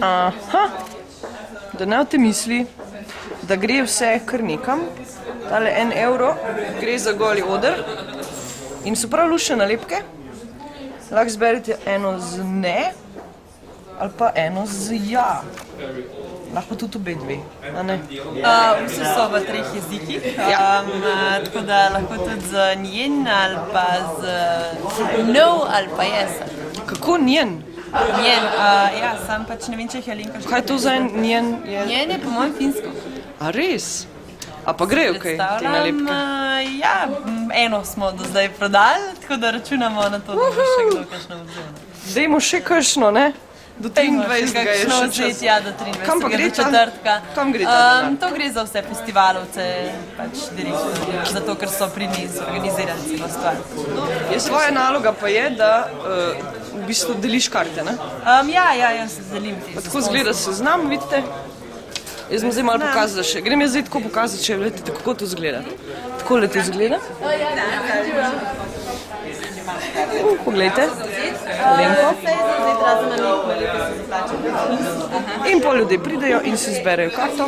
Aha, da ne v te misli, da gre vse kar nekam. Tale 1 evro gre za goli oder in so prav lušne nalepke. Lahko zberete eno z ne ali pa eno z ja. Lahko tudi obe dve, a ne? Vse so v 3 jezikih, tako da lahko tudi z njen ali pa z no ali pa yes. Kako njen? Njen, ja, sam pač ne vem, če jih je Alenka že. Kaj je to za njen? Njen je po mojem finsko. A res? A pa grejo kaj te nalepke? Ja, eno smo do zdaj prodali, tako da računamo na to, da bo še kdo kakšno vzel. Dajmo še kakšno, ne? Do 23. je še čas. Ja, do 23. Kam pa gre do četrtka. Kam gre ta denar? To gre za vse festivalovce, pač direktno, zato ker so pri njih organizirali celo stvar. Tvoja naloga pa je, da v bistvu deliš karte, ne? Ja, jaz se delim te. Tako zgleda seznam, vidite? Jaz bom zdaj malo pokazala še. Grem jaz zdaj tako pokazati, če vidite, kako to zgleda. Takole to zgleda. Poglejte. Alenko. In pol ljudje pridejo in si zberejo karto.